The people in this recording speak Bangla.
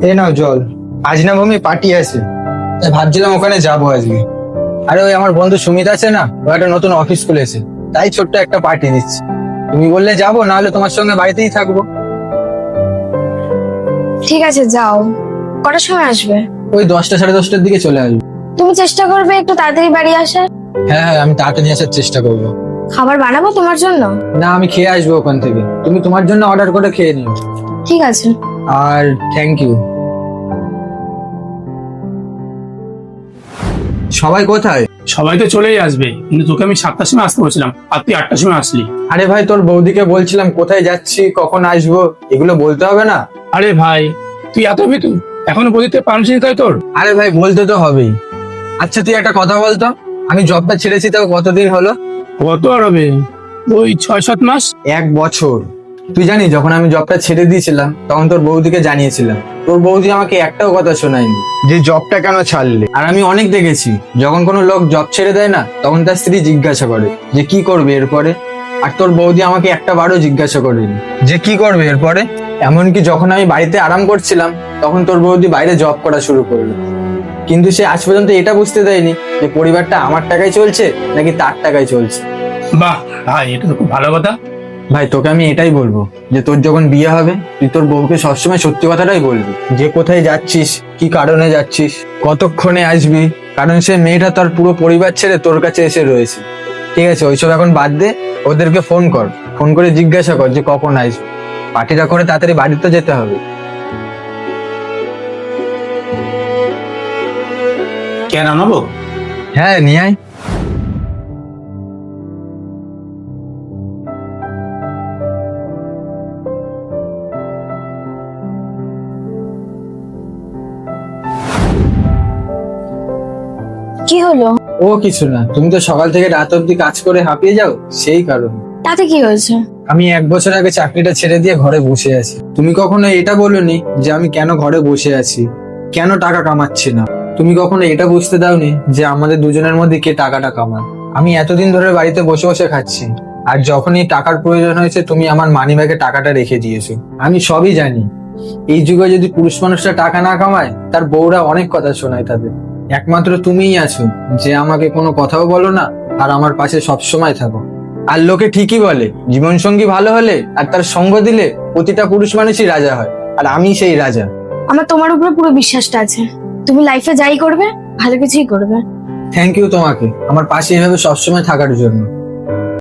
এই নাও জল। আজ না ভূমি পার্টি আছে, তাই ভাবছিলাম ওখানে যাবো আজকে। আরে ওই আমার বন্ধু সুমিত আছে না, ও একটা নতুন অফিস খুলেছে, তাই ছোট্ট একটা পার্টি দিচ্ছে। তুমি বললে যাবো, না হলে তোমার সঙ্গে বাড়িতেই থাকবো। ঠিক আছে যাও। কটার সময় আসবে? ওই 10টা সাড়ে 10টার দিকে চলে আসবো। তুমি চেষ্টা করবে একটু তাড়াতাড়ি বাড়ি আসার। হ্যাঁ হ্যাঁ, আমি তাড়াতাড়ি আসার চেষ্টা করবো। খাবার বানাবো তোমার জন্য? না, আমি খেয়ে আসবো ওখান থেকে, তুমি তোমার জন্য অর্ডার করে খেয়ে নিও। ঠিক আছে। আর থ্যাংক ইউ। সবাই কোথায়? সবাই তো চলেই আসবে, কিন্তু তোকে আমি 7টার সময় আসতে বলছিলাম আর তুই 8টার সময় আসলি। আরে ভাই, তোর বৌদিকে বলছিলাম কোথায় যাচ্ছি, কখন আসবো, এগুলো বলতে হবে না? আরে ভাই, তুই এত ভীতু, এখনো বলতে পারছিস তাই তোর? আরে ভাই, বলতে তো হবেই। আচ্ছা তুই একটা কথা বলতো, আমি জবটা ছেড়েছি তাও কতদিন হলো? কত আর হবে, ওই 6-7 মাস। 1 বছর। তুই জানিস, যখন আমি জবটা ছেড়ে দিয়েছিলাম তখন তোর বৌদিকে জানিয়েছিলাম, তোর বৌদি আমাকে একটাও কথা শোনায়নি যে জবটা কেন ছাড়লে। আর আমি অনেক দেখেছি, যখন কোনো লোক জব ছেড়ে দেয় না, তখন তার স্ত্রী জিজ্ঞাসা করে যে কি করবে এরপরে। আর তোর বৌদি আমাকে একটা বারও জিজ্ঞাসা করেনি যে কি করবে এরপরে। এমনকি যখন আমি বাড়িতে আরাম করছিলাম, তখন তোর বৌদি বাইরে জব করা শুরু করলো। কিন্তু সে আজ পর্যন্ত এটা বুঝতে দেয়নি যে পরিবারটা আমার টাকায় চলছে নাকি তার টাকায় চলছে। বাহ ভাই, এটা তো খুব ভালো কথা। ভাই, তোকে আমি এটাই বলবো যে তোর যখন বিয়ে হবে, তুই তোর বউকে সবসময় সত্যি কথাটাই বলবি, যে কোথায় যাচ্ছিস, কি কারণে যাচ্ছিস, কতক্ষণে আসবি। কারণ সে মেয়েটা তার পুরো পরিবার ছেড়ে তোর কাছে এসে রয়েছে। ঠিক আছে, ওইসব এখন বাদ দে, ওদেরকে ফোন কর, ফোন করে জিজ্ঞাসা কর যে কখন আসবে। পার্টিটা করে তাড়াতাড়ি বাড়িতে যেতে হবে। কেন আনাবো? হ্যাঁ, নিয়ে আয়। কি হলো? ও কিছু না, তুমি তো সকাল থেকে রাত অব্দি কাজ করে হাঁপিয়ে যাও, সেই কারণ। তাতে কি হয়েছে? আমি 1 বছর আগে চাকরিটা ছেড়ে দিয়ে ঘরে বসে আছি। তুমি কখনো এটা বলোনি যে আমি কেন ঘরে বসে আছি, কেন টাকা কামাচ্ছি না। তুমি কখনো এটা বুঝতে দাওনি যে আমাদের দুজনের মধ্যে কে টাকাটা কামায়। আমি এতদিন ধরে বাড়িতে বসে বসে খাচ্ছি, আর যখনই টাকার প্রয়োজন হয়েছে তুমি আমার মানি ব্যাগে টাকাটা রেখে দিয়েছো। আমি সবই জানি। এই যুগে যদি পুরুষ মানুষরা টাকা না কামায়, তার বউরা অনেক কথা শোনায় তাদের। একমাত্র তুমিই আছো যে আমাকে কোনো কথাও বলো না, আর আমার পাশে সবসময় থাকো। আর লোকে ঠিকই বলে, জীবন সঙ্গী ভালো হলে আর তার সঙ্গ দিলে প্রতিটা পুরুষ মানুষই রাজা হয়, আর আমি সেই রাজা। আমার তোমার উপরে পুরো বিশ্বাসটা আছে, তুমি লাইফে যাই করবে ভালো কিছুই করবে। থ্যাংক ইউ তোমাকে আমার পাশে এভাবে সবসময় থাকার জন্য।